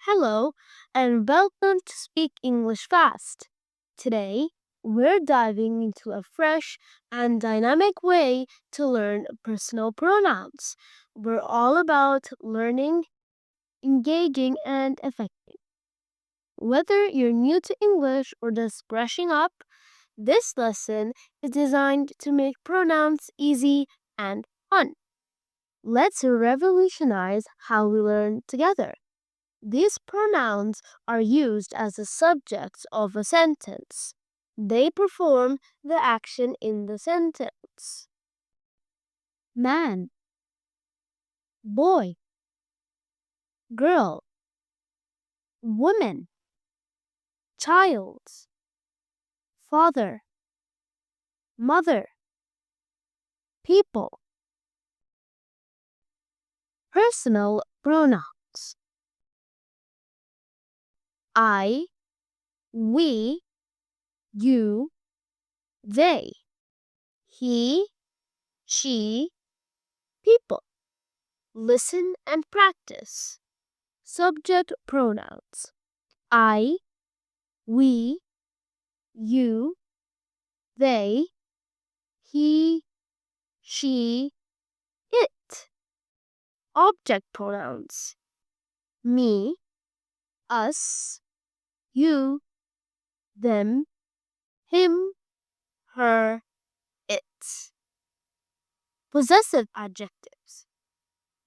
Hello, and welcome to Speak English Fast. Today, we're diving into a fresh and dynamic way to learn personal pronouns. We're all about learning, engaging, and effective. Whether you're new to English or just brushing up, this lesson is designed to make pronouns easy and fun. Let's revolutionize how we learn together. These pronouns are used as the subjects of a sentence. They perform the action in the sentence. Man, boy, girl, woman, child, father, mother, people. Personal pronouns. I, we, you, they, he, she, people. Listen and practice. Subject pronouns. I, we, you, they, he, she, it. Object pronouns. Me, us, you, them, him, her, it. Possessive adjectives.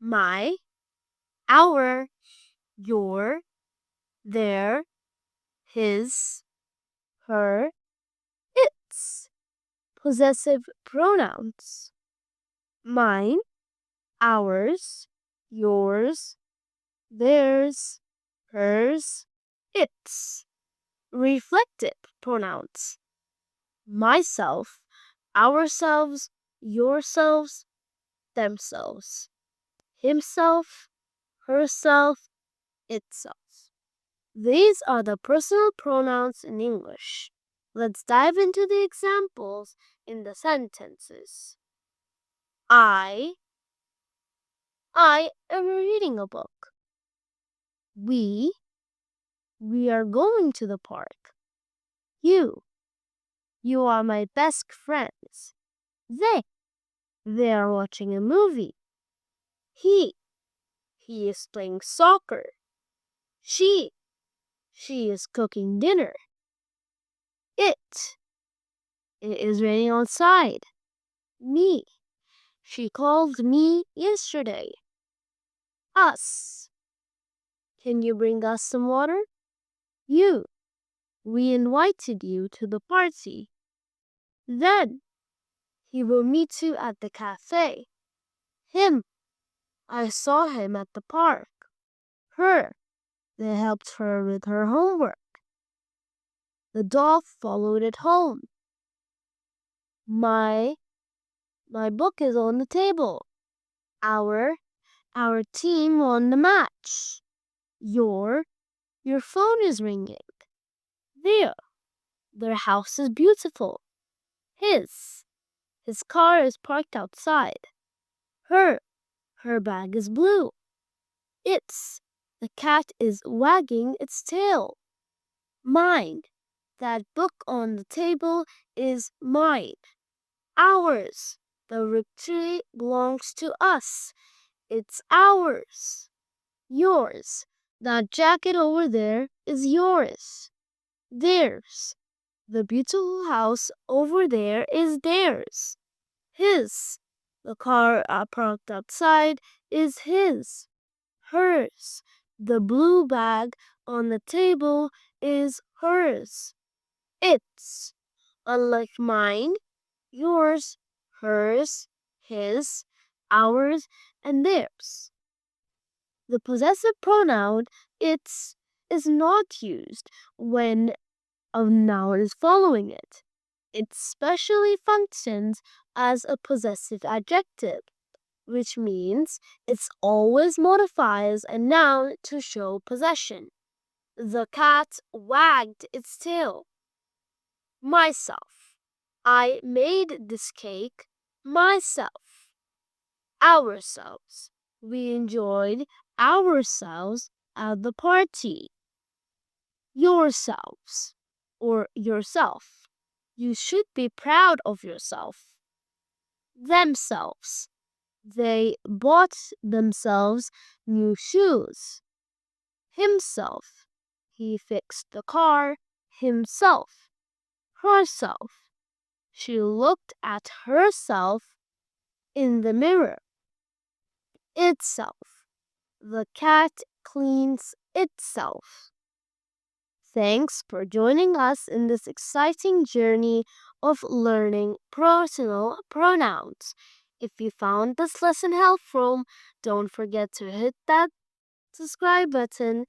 My, our, your, their, his, her, its. Possessive pronouns. Mine, ours, yours, theirs, hers, its. Reflective pronouns. Myself, ourselves, yourselves, themselves. Himself, herself, itself. These are the personal pronouns in English. Let's dive into the examples in the sentences. I am reading a book. We are going to the park. You are my best friends. They are watching a movie. He is playing soccer. She is cooking dinner. It is raining outside. Me, she called me yesterday. Us, can you bring us some water? You, we invited you to the party. Then, he will meet you at the cafe. Him, I saw him at the park. Her, they helped her with her homework. The dog followed it home. My book is on the table. Our team won the match. Your phone is ringing. Their house is beautiful. His car is parked outside. Her bag is blue. The cat is wagging its tail. Mine, that book on the table is mine. Ours, the victory belongs to us. It's ours. Yours, that jacket over there is yours. Theirs, the beautiful house over there is theirs. His, the car parked outside is his. Hers, the blue bag on the table is hers. Its, unlike mine, yours, hers, his, ours, and theirs. The possessive pronoun its is not used when a noun is following it. It specially functions as a possessive adjective, which means it always modifies a noun to show possession. The cat wagged its tail. Myself. I made this cake myself. Ourselves. We enjoyed ourselves at the party. Yourselves or yourself. You should be proud of yourself. Themselves. They bought themselves new shoes. Himself. He fixed the car himself. Herself. She looked at herself in the mirror. Itself. The cat cleans itself. Thanks for joining us in this exciting journey of learning personal pronouns. If you found this lesson helpful, don't forget to hit that subscribe button